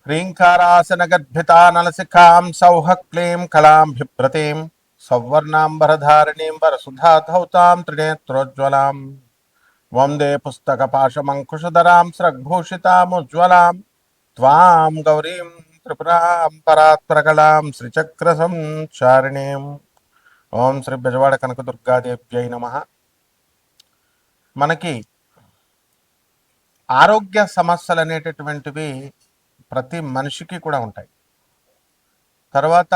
హ్రీంకారాసనగద్భితానలసికాం సౌహ క్లీం కళాం బిభ్రతీం సౌవర్ణాంబరధారిణీం వరసుధాధౌతాం త్రినేత్రోజ్వలాం వందే పుస్తకపాశమంకుశధరాం స్రగ్భూషితాముజ్వలాం త్వాం గౌరీం త్రిపురాం పరాత్పరకలాం శ్రీచక్రసంచారిణీం. ఓం శ్రీ బెజవాడ కనకదుర్గాదేవ్యై నమః. మనకి ఆరోగ్య సమస్యలు అనేటటువంటివి ప్రతి మనిషికి కూడా ఉంటాయి. తర్వాత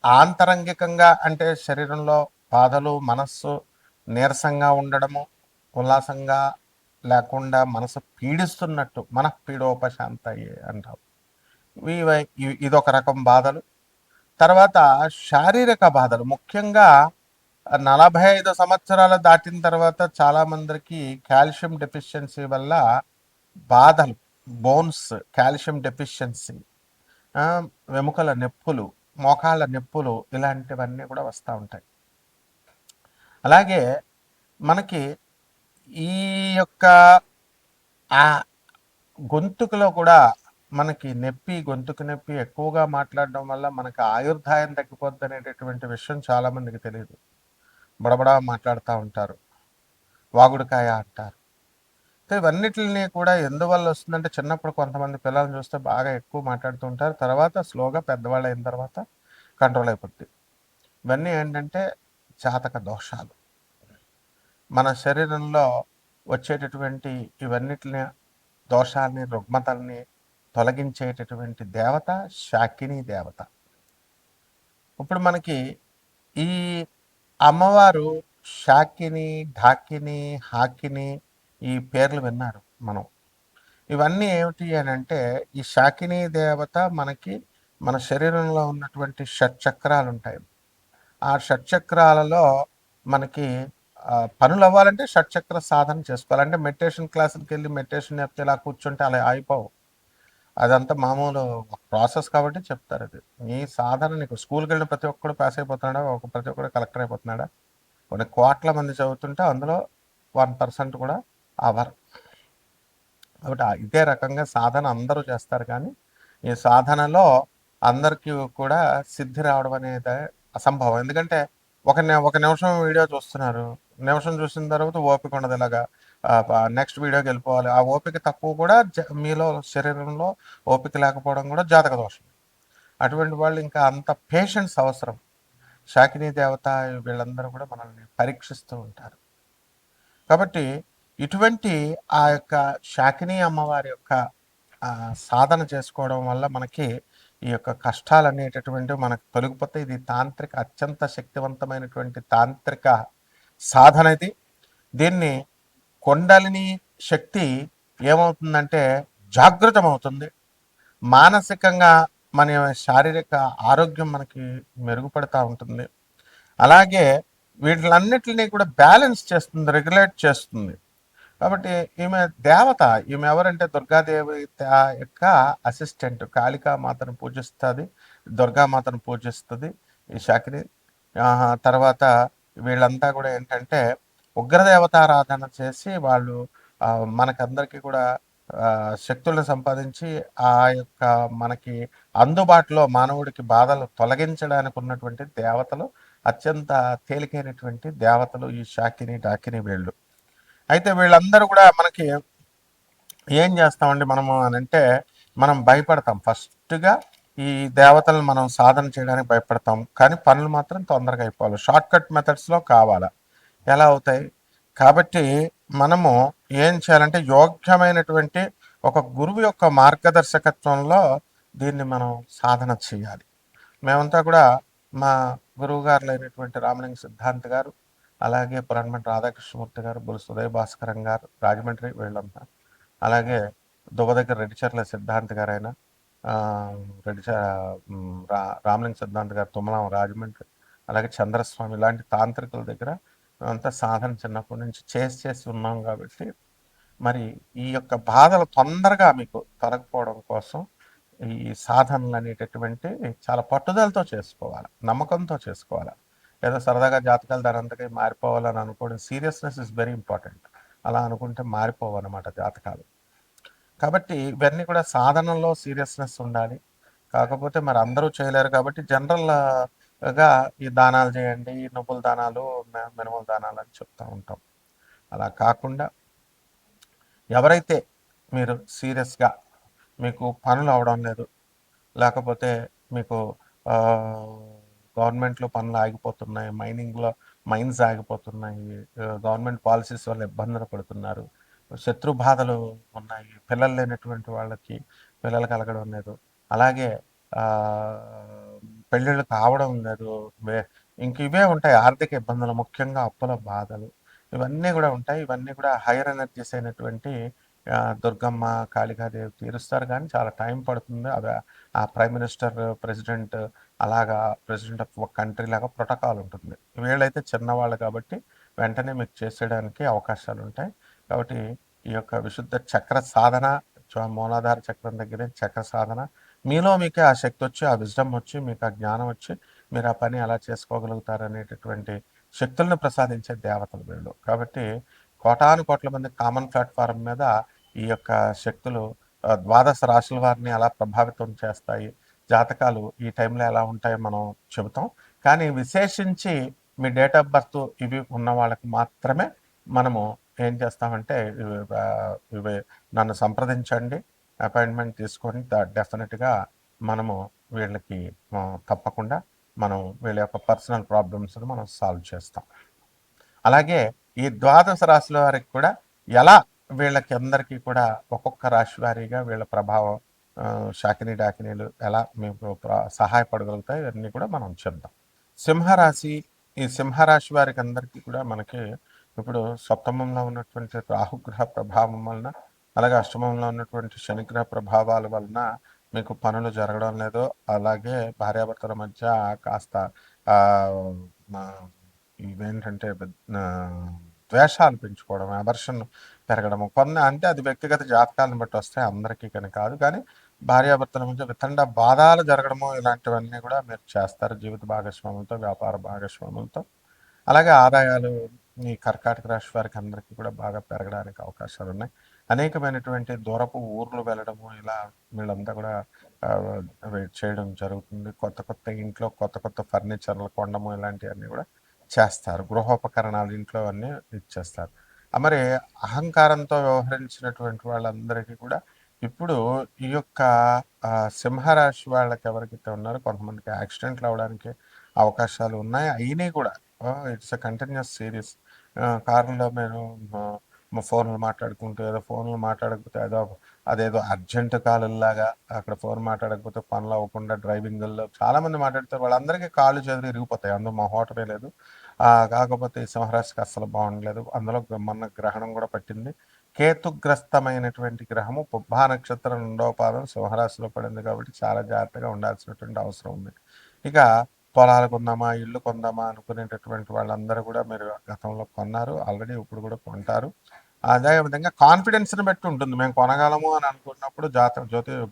ఆంతరంగికంగా అంటే శరీరంలో బాధలు, మనస్సు నీరసంగా ఉండడము, ఉల్లాసంగా లేకుండా మనసు పీడిస్తున్నట్టు మనఃపీడోపశాంతయే అంటాం. ఇదొక రకం బాధలు. తర్వాత శారీరక బాధలు, ముఖ్యంగా 45 సంవత్సరాలు దాటిన తర్వాత చాలామందికి కాల్షియం డెఫిషియన్సీ వల్ల బాధలు, బోన్స్ కాల్షియం డెఫిషియన్సీ, వెముకల నొప్పులు, మోకాళ్ళ నొప్పులు, ఇలాంటివన్నీ కూడా వస్తూ ఉంటాయి. అలాగే మనకి ఈ యొక్క గొంతుకులో కూడా మనకి గొంతుకు నొప్పి ఎక్కువగా మాట్లాడడం వల్ల మనకి ఆయుర్దాయం తగ్గిపోద్ది అనేటటువంటి విషయం చాలామందికి తెలియదు. బడబడా మాట్లాడుతూ ఉంటారు, వాగుడుకాయ అంటారు. ఇవన్నిటిని కూడా ఎందువల్ల వస్తుందంటే, చిన్నప్పుడు కొంతమంది పిల్లల్ని చూస్తే బాగా ఎక్కువ మాట్లాడుతూ ఉంటారు, తర్వాత స్లోగా పెద్దవాళ్ళు అయిన తర్వాత కంట్రోల్ అయిపోద్ది. ఇవన్నీ ఏంటంటే జాతక దోషాలు. మన శరీరంలో వచ్చేటటువంటి ఇవన్నిటిని దోషాలని, రుగ్మతల్ని తొలగించేటటువంటి దేవత శాకిని దేవత. ఇప్పుడు మనకి ఈ అమ్మవారు శాకిని, ఢాకిని, హాకిని, ఈ పేర్లు విన్నారు మనం. ఇవన్నీ ఏమిటి అని అంటే, ఈ శాకిని దేవత మనకి మన శరీరంలో ఉన్నటువంటి షట్చక్రాలు ఉంటాయి. ఆ షట్చక్రాలలో మనకి పనులు అవ్వాలంటే షట్చక్ర సాధన చేసుకోవాలంటే మెడిటేషన్ క్లాసులకి వెళ్ళి మెడిటేషన్ చెప్తే ఇలా కూర్చుంటే అలా అయిపోవు. అదంతా మామూలు ప్రాసెస్ కాబట్టి చెప్తారు. అది నీ సాధన, నీకు స్కూల్కి వెళ్ళిన ప్రతి ఒక్కడు పాస్ అయిపోతున్నాడా, ప్రతి ఒక్కడు కలెక్టర్ అయిపోతున్నాడా? కొన్ని కోట్ల మంది చదువుతుంటే అందులో 1% కూడా అవ్వరు. కాబట్టి ఇదే రకంగా సాధన అందరూ చేస్తారు, కానీ ఈ సాధనలో అందరికీ కూడా సిద్ధి రావడం అనేది అసంభవం. ఎందుకంటే ఒక నిమిషం వీడియో చూస్తున్నారు, నిమిషం చూసిన తర్వాత ఓపిక ఉండదు, ఇలాగా నెక్స్ట్ వీడియోకి వెళ్ళిపోవాలి. ఆ ఓపిక తక్కువ కూడా మీలో శరీరంలో ఓపిక లేకపోవడం కూడా జాతక దోషం. అటువంటి వాళ్ళు ఇంకా అంత పేషెన్స్ అవసరం. శాకినీ దేవత వీళ్ళందరూ కూడా మనల్ని పరీక్షిస్తూ ఉంటారు. కాబట్టి ఇటువంటి ఆ యొక్క శాకినీ అమ్మవారి యొక్క సాధన చేసుకోవడం వల్ల మనకి ఈ యొక్క కష్టాలు అనేటటువంటివి మనకు తొలగిపోతే ఇది తాంత్రిక, అత్యంత శక్తివంతమైనటువంటి తాంత్రిక సాధన ఇది. దీన్ని కొండలిని శక్తి ఏమవుతుందంటే జాగృతమవుతుంది. మానసికంగా మన శారీరక ఆరోగ్యం మనకి మెరుగుపడుతూ ఉంటుంది. అలాగే వీటిలన్నిటిని కూడా బ్యాలెన్స్ చేస్తుంది, రెగ్యులేట్ చేస్తుంది. కాబట్టి ఈమె దేవత, ఈమె ఎవరంటే దుర్గాదేవి యొక్క అసిస్టెంట్. కాళికామాతను పూజిస్తుంది, దుర్గామాతను పూజిస్తుంది ఈ శాకిని. తర్వాత వీళ్ళంతా కూడా ఏంటంటే ఉగ్రదేవతారాధన చేసి వాళ్ళు మనకందరికీ కూడా శక్తులను సంపాదించి ఆ యొక్క మనకి అందుబాటులో మానవుడికి బాధలు తొలగించడానికి ఉన్నటువంటి దేవతలు, అత్యంత తేలికైనటువంటి దేవతలు ఈ శాకిని, డాకిని వీళ్ళు. అయితే వీళ్ళందరూ కూడా మనకి ఏం చేస్తామండి మనము అని అంటే, మనం భయపడతాం. ఫస్ట్గా ఈ దేవతలను మనం సాధన చేయడానికి భయపడతాం, కానీ పనులు మాత్రం తొందరగా అయిపోవాలి. షార్ట్ కట్ మెథడ్స్లో కావాలా, ఎలా అవుతాయి? కాబట్టి మనము ఏం చేయాలంటే, యోగ్యమైనటువంటి ఒక గురువు యొక్క మార్గదర్శకత్వంలో దీన్ని మనం సాధన చేయాలి. మేమంతా కూడా మా గురువు గారు అయినటువంటి రామలింగ సిద్ధాంత్ గారు, అలాగే పురాణమఠ రాధాకృష్ణమూర్తి గారు, బులుసు ఉదయ భాస్కరం గారు రాజమండ్రి, వీళ్ళంతా, అలాగే దువ్వ దగ్గర రెడ్డిచర్ల సిద్ధాంత్ గారు అయినా, రామలింగ సిద్ధాంత్ గారు తుమ్మలం రాజమండ్రి, అలాగే చంద్రస్వామి, ఇలాంటి తాంత్రికుల దగ్గర అంతా సాధన చిన్నప్పటి నుంచి చేసి ఉన్నాం. కాబట్టి మరి ఈ యొక్క బాధలు తొందరగా మీకు తొలగిపోవడం కోసం ఈ సాధనలు అనేటటువంటి చాలా పట్టుదలతో చేసుకోవాలి, నమ్మకంతో చేసుకోవాలి. ఏదో సరదాగా జాతకాలు దానంతకై మారిపోవాలని అనుకోవడం, సీరియస్నెస్ ఇస్ వెరీ ఇంపార్టెంట్. అలా అనుకుంటే మారిపోవన్నమాట జాతకాలు. కాబట్టి ఇవన్నీ కూడా సాధనలో సీరియస్నెస్ ఉండాలి. కాకపోతే మరి అందరూ చేయలేరు కాబట్టి జనరల్‌గా ఈ దానాలు చేయండి, ఈ నువ్వుల దానాలు, మినుముల దానాలు అని చెప్తా ఉంటాం. అలా కాకుండా ఎవరైతే మీరు సీరియస్‌గా మీకు పనులు అవ్వడం లేదు, లేకపోతే మీకు గవర్నమెంట్‌లో పనులు ఆగిపోతున్నాయి, మైన్స్ ఆగిపోతున్నాయి, గవర్నమెంట్ పాలిసీస్ వల్ల ఇబ్బందులు పడుతున్నారు, శత్రు బాధలు ఉన్నాయి, పిల్లలు లేనటువంటి వాళ్ళకి పిల్లలు కలగడం లేదు, అలాగే పెళ్ళిళ్ళు కావడం లేదు, వే ఇంక ఇవే ఉంటాయి ఆర్థిక ఇబ్బందులు, ముఖ్యంగా అప్పుల బాధలు, ఇవన్నీ కూడా ఉంటాయి. ఇవన్నీ కూడా హైయర్ ఎనర్జీస్ అయినటువంటి దుర్గమ్మ, కాళికాదేవి తీరుస్తారు కానీ చాలా టైం పడుతుంది. అవి ఆ ప్రైమ్ మినిస్టర్, ప్రెసిడెంట్, అలాగా ప్రెసిడెంట్ ఆఫ్ ఒక కంట్రీ లాగా ప్రోటోకాల్ ఉంటుంది. వీళ్ళైతే చిన్నవాళ్ళు కాబట్టి వెంటనే మీకు చేసేయడానికి అవకాశాలు ఉంటాయి. కాబట్టి ఈ యొక్క విశుద్ధ చక్ర సాధన, మూలాధార చక్రం దగ్గరే చక్ర సాధన, మీలో మీకే ఆ శక్తి వచ్చి, ఆ విజ్డమ్ వచ్చి, మీకు ఆ జ్ఞానం వచ్చి, మీరు ఆ పని ఎలా చేసుకోగలుగుతారు అనేటటువంటి శక్తులను ప్రసాదించే దేవతలు వీళ్ళు. కాబట్టి కోటాను కోట్ల మంది కామన్ ప్లాట్ఫారం మీద ఈ యొక్క శక్తులు ద్వాదశ రాశుల వారిని ఎలా ప్రభావితం చేస్తాయి, జాతకాలు ఈ టైంలో ఎలా ఉంటాయో మనం చెబుతాం. కానీ విశేషించి మీ డేట్ ఆఫ్ బర్త్ ఇవి ఉన్న వాళ్ళకి మాత్రమే మనము ఏం చేస్తామంటే ఇవి నన్ను సంప్రదించండి, అపాయింట్మెంట్ తీసుకొని డెఫినెట్గా మనము వీళ్ళకి తప్పకుండా మనం వీళ్ళ యొక్క పర్సనల్ ప్రాబ్లమ్స్ని మనం సాల్వ్ చేస్తాం. అలాగే ఈ ద్వాదశ రాశుల వారికి కూడా ఎలా వీళ్ళకి అందరికీ కూడా ఒక్కొక్క రాశి వారీగా వీళ్ళ ప్రభావం, శాకిని డాకినీలు ఎలా మీకు సహాయపడగలుగుతాయి, ఇవన్నీ కూడా మనం చెప్దాం. సింహరాశి, ఈ సింహరాశి వారికి అందరికీ కూడా మనకి ఇప్పుడు సప్తమంలో ఉన్నటువంటి రాహుగ్రహ ప్రభావం వలన, అలాగే అష్టమంలో ఉన్నటువంటి శనిగ్రహ ప్రభావాల వలన మీకు పనులు జరగడం లేదు. అలాగే భార్యాభర్తల మధ్య కాస్త ఇవేంటంటే ద్వేషాలు పెంచుకోవడం, అవర్షన్ పెరగడము, కొన్ని అంటే అది వ్యక్తిగత జాతకాలను బట్టి వస్తాయి, అందరికీ కానీ కాదు. కానీ భార్యాభర్తల మధ్య వితండ బాధాలు జరగడము, ఇలాంటివన్నీ కూడా మీరు చేస్తారు జీవిత భాగస్వాములతో, వ్యాపార భాగస్వాములతో. అలాగే ఆదాయాలు ఈ కర్కాటక రాశి వారికి అందరికీ కూడా బాగా పెరగడానికి అవకాశాలు ఉన్నాయి. అనేకమైనటువంటి దూరపు ఊర్లు వెళ్ళడము, ఇలా వీళ్ళంతా కూడా చేయడం జరుగుతుంది. కొత్త కొత్త ఇంట్లో కొత్త కొత్త ఫర్నిచర్లు కొనడము, ఇలాంటివన్నీ కూడా చేస్తారు. గృహోపకరణాలు ఇంట్లో అన్నీ ఇచ్చేస్తారు. మరి అహంకారంతో వ్యవహరించినటువంటి వాళ్ళందరికీ కూడా ఇప్పుడు ఈ యొక్క సింహరాశి వాళ్ళకి ఎవరికైతే ఉన్నారో కొంతమందికి యాక్సిడెంట్లు అవ్వడానికి అవకాశాలు ఉన్నాయి. అయినవి కూడా ఇట్స్ ఎ కంటిన్యూస్ సిరీస్. కారులో మేము ఫోన్లు మాట్లాడుకుంటూ, ఏదో ఫోన్లు మాట్లాడకపోతే అదేదో అర్జెంట్ కాలుల్లాగా అక్కడ ఫోన్ మాట్లాడకపోతే పనులు అవ్వకుండా డ్రైవింగ్ల్లో చాలామంది మాట్లాడితే వాళ్ళందరికీ కాళ్ళు చేతులు ఇరిగిపోతాయి. అందులో మా హోటలే లేదు. కాకపోతే ఈ సింహరాశికి అస్సలు బాగుండలేదు. అందులో మొన్న గ్రహణం కూడా పట్టింది. కేతుగ్రస్తమైనటువంటి గ్రహము పుబ్బా నక్షత్రం 2వ పాదం సింహరాశిలో పడింది కాబట్టి చాలా జాగ్రత్తగా ఉండాల్సినటువంటి అవసరం ఉంది. ఇక పొలాలు కొందామా, ఇల్లు కొందామా అనుకునేటటువంటి వాళ్ళందరూ కూడా మీరు గతంలో కొన్నారు, ఆల్రెడీ ఇప్పుడు కూడా కొంటారు. అదేవిధంగా కాన్ఫిడెన్స్ని బట్టి ఉంటుంది. మేము కొనగలము అని అనుకున్నప్పుడు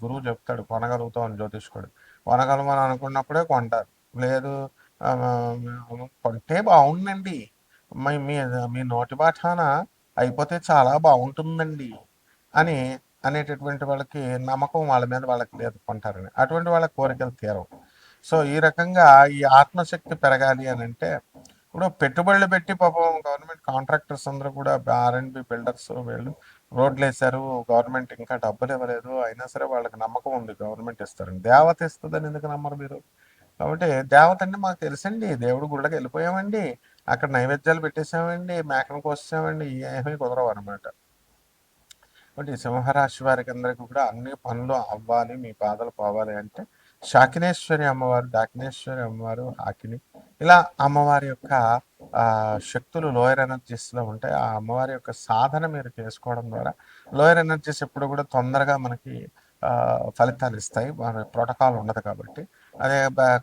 గురువు చెప్తాడు కొనగలుగుతాం అని, జ్యోతిష్కుడు కొనగలము అని అనుకున్నప్పుడే కొంటారు. లేదు కొంటే బాగుండండి, మీ మీ మీ నోటి బాఠాన అయిపోతే చాలా బాగుంటుందండి అని అనేటటువంటి వాళ్ళకి నమ్మకం వాళ్ళ మీద వాళ్ళకి లేదు, కొంటారని. అటువంటి వాళ్ళ కోరికలు తీరవు. సో ఈ రకంగా ఈ ఆత్మశక్తి పెరగాలి అని అంటే ఇప్పుడు పెట్టుబడులు పెట్టి పాపం గవర్నమెంట్ కాంట్రాక్టర్స్ అందరూ కూడా ఆర్ఎండ్బి బిల్డర్స్ వీళ్ళు రోడ్లు వేశారు, గవర్నమెంట్ ఇంకా డబ్బులు ఇవ్వలేదు, అయినా సరే వాళ్ళకి నమ్మకం ఉంది గవర్నమెంట్ ఇస్తారని. దేవత ఇస్తుందని ఎందుకు నమ్మరు మీరు? కాబట్టి దేవత అంటే మాకు తెలుసండి, దేవుడు గుళ్ళకి వెళ్ళిపోయామండి, అక్కడ నైవేద్యాలు పెట్టేసామండి, మేకను కోసామండి, ఏమీ కుదరవు అనమాట. కాబట్టి సింహరాశి వారికి అందరికీ కూడా అన్ని పనులు అవ్వాలి, మీ బాధలు పోవాలి అంటే శాకినేశ్వరి అమ్మవారు, డాకినేశ్వరి అమ్మవారు, హాకిని, ఇలా అమ్మవారి యొక్క శక్తులు లోయర్ ఎనర్జీస్లో ఉంటాయి. ఆ అమ్మవారి యొక్క సాధన మీరు చేసుకోవడం ద్వారా లోయర్ ఎనర్జీస్ ఎప్పుడు కూడా తొందరగా మనకి ఫలితాలు ఇస్తాయి. మన ప్రోటోకాల్ ఉండదు కాబట్టి. అదే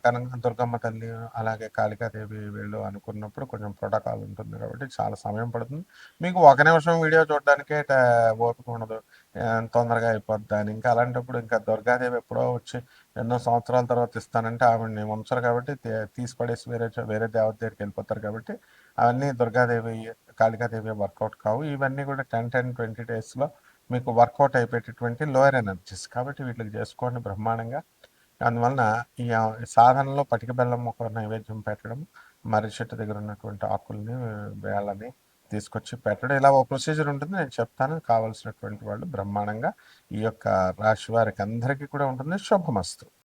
కనక దుర్గమ్మ తల్లి, అలాగే కాళికాదేవి వీళ్ళు అనుకున్నప్పుడు కొంచెం ప్రోటోకాల్ ఉంటుంది కాబట్టి చాలా సమయం పడుతుంది. మీకు ఒక నిమిషం వీడియో చూడడానికే ఓపిక ఉండదు, తొందరగా అయిపోద్ది అని. ఇంకా అలాంటప్పుడు ఇంకా దుర్గాదేవి ఎప్పుడో వచ్చి ఎన్నో సంవత్సరాల తర్వాత ఇస్తానంటే ఆవిడని ఉంచరు కాబట్టి తీసి పడేసి వేరే దేవత దగ్గరికి వెళ్ళిపోతారు కాబట్టి అవన్నీ దుర్గాదేవి, కాళికాదేవి వర్కౌట్ కావు. ఇవన్నీ కూడా 10, 10, 20 డేస్లో మీకు వర్కౌట్ అయిపోయేటటువంటి లోయర్ ఎనర్జీస్. కాబట్టి వీటికి చేసుకోండి బ్రహ్మాండంగా. అందువలన ఈ సాధనలో పటిక బెల్లం ఒక నైవేద్యం పెట్టడం, మర్రి చెట్టు దగ్గర ఉన్నటువంటి ఆకుల్ని, వేళ్ళని తీసుకొచ్చి పెట్టడం, ఇలా ఒక ప్రొసీజర్ ఉంటుంది. నేను చెప్తాను. కావాల్సినటువంటి వాళ్ళు బ్రహ్మాండంగా ఈ యొక్క రాశి వారికి అందరికీ కూడా ఉంటుంది. శుభమస్తు.